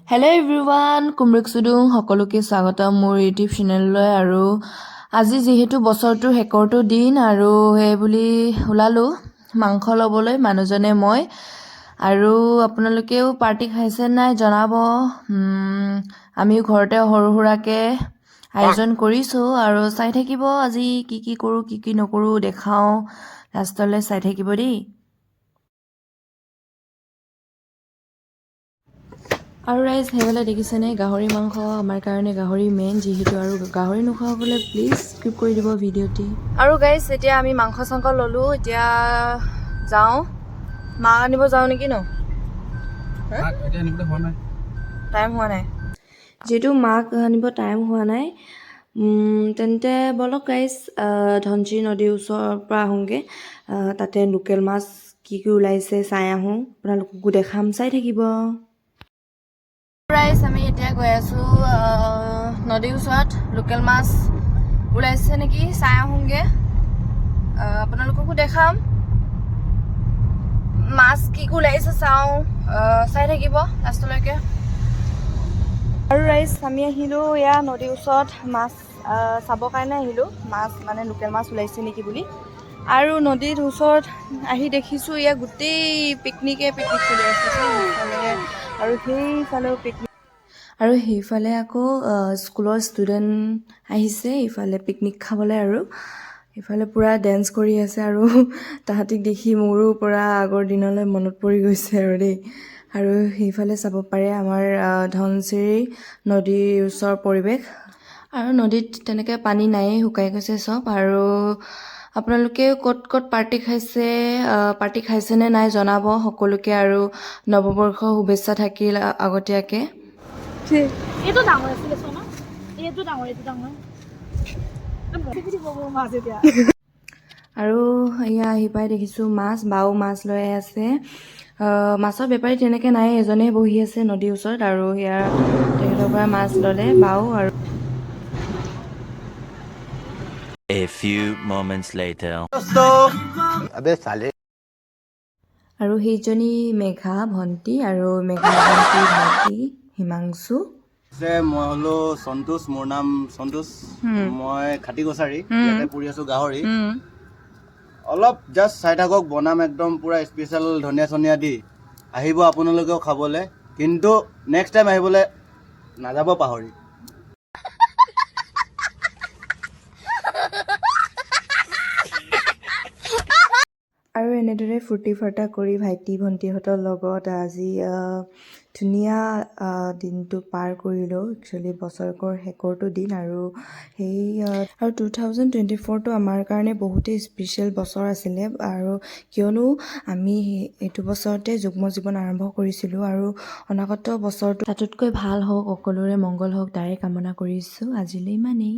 Hello' everyone, কুমৰিক চুডুং সকলোকে স্বাগতম মোৰ ইউটিউব চেনেললৈ। আৰু আজি যিহেতু বছৰটোৰ শেষৰটো দিন আৰু সেই বুলি ওলালোঁ মাংস ল'বলৈ মানুহজনে মই। আৰু আপোনালোকেও পাৰ্টি খাইছে নাই জনাব। আমিও ঘৰতে সৰু সুৰাকৈ আয়োজন কৰিছোঁ আৰু চাই থাকিব আজি কি কি কৰোঁ কি কি নকৰোঁ দেখাওঁ, লাষ্টলৈ চাই থাকিব দেই। আৰু ৰাইজ সেইফালে দেখিছেনে গাহৰি মাংস, আমাৰ কাৰণে গাহৰি মেইন যিহেতু, আৰু গাহৰি নোখোৱাসকলে প্লিজ স্কিপ কৰি দিব ভিডিঅ'টি। আৰু গাইজ এতিয়া আমি মাংস চাংস ল'লোঁ, এতিয়া যাওঁ মাক আনিব যাওঁ নেকি ন? টাইম হোৱা নাই, যিহেতু মাক আনিব টাইম হোৱা নাই তেন্তে বলক গাইজ ধনশিৰি নদীৰ ওচৰৰ পৰা আহোঁগৈ। তাতে লোকেল মাছ কি কি ওলাইছে চাই আহোঁ, আপোনালোককো দেখাম, চাই থাকিব। ৰাইজ আমি এতিয়া গৈ আছোঁ নদীৰ ওচৰত, লোকেল মাছ ওলাইছে নেকি চাই আহোঁগৈ, আপোনালোককো দেখাম মাছ কি কি ওলাইছে চাওঁ, চাই থাকিব লাষ্টলৈকে। আৰু ৰাইজ আমি আহিলোঁ এয়া নদীৰ ওচৰত মাছ চাবৰ কাৰণে আহিলোঁ, মাছ মানে লোকেল মাছ ওলাইছে নেকি বুলি। আৰু নদীৰ ওচৰত আহি দেখিছোঁ এয়া গোটেই পিকনিকে চলি আছে আৰু সেইফালেও পিকনিক, আৰু সেইফালে আকৌ স্কুলৰ ষ্টুডেণ্ট আহিছে ইফালে পিকনিক খাবলৈ। আৰু ইফালে পূৰা ডেন্স কৰি আছে আৰু তাহাঁতিক দেখি মোৰো পূৰা আগৰ দিনলৈ মনত পৰি গৈছে আৰু দেই। আৰু সেইফালে চাব পাৰে আমাৰ ধনশিৰি নদীৰ ওচৰৰ পৰিৱেশ। আৰু নদীত তেনেকৈ পানী নায়েই, শুকাই গৈছে চব। আৰু আপোনালোকেও ক'ত ক'ত পাৰ্টি খাইছেনে নাই জনাব সকলোকে, আৰু নৱবৰ্ষৰ শুভেচ্ছা থাকিল আগতীয়াকৈ। এইটো ডাঙৰ আছিলে সোনা, এইটো ডাঙৰ মাছ এতিয়া। আৰু এয়া আহি পাই দেখিছোঁ মাছ, বাও মাছ লৈ আছে। মাছৰ বেপাৰী তেনেকৈ নাই, এজনে বহি আছে নদীৰ ওচৰত আৰু সেয়া তেখেতৰ পৰা মাছ ল'লে বাও। A few moments later. আৰু সেইজনী মেঘা ভণ্টি আৰু মেঘা ভণ্টি ভাইটি হিমাংশু। মই হলো সন্তোষ, মোৰ নাম সন্তোষ, মই খাটি কছাৰী, ইয়াতে পুৰি আছো গাহৰি। অলপ জাষ্ট চাই থাকক, বনাম একদম পুৰা স্পেচিয়েল ধনিয়া চনিয়া দি। আহিব আপোনালোকেও খাবলৈ, কিন্তু নেক্সট টাইম আহিবলৈ নাযাব পাহৰি। আৰু এনেদৰে ফূৰ্তি ফাৰ্তা কৰি ভাইটি ভণ্টিহঁতৰ লগত আজি ধুনীয়া দিনটো পাৰ কৰিলোঁ। একচুৱেলি বছৰেকৰ শেষৰটো দিন আৰু সেই আৰু 2024টো আমাৰ কাৰণে বহুতেই স্পেচিয়েল বছৰ আছিলে। আৰু কিয়নো আমি এইটো বছৰতে যুগ্ম জীৱন আৰম্ভ কৰিছিলোঁ আৰু অনাগত বছৰটো তাতোতকৈ ভাল হওক, সকলোৰে মংগল হওক তাৰে কামনা কৰিছোঁ। আজিলৈ ইমানেই।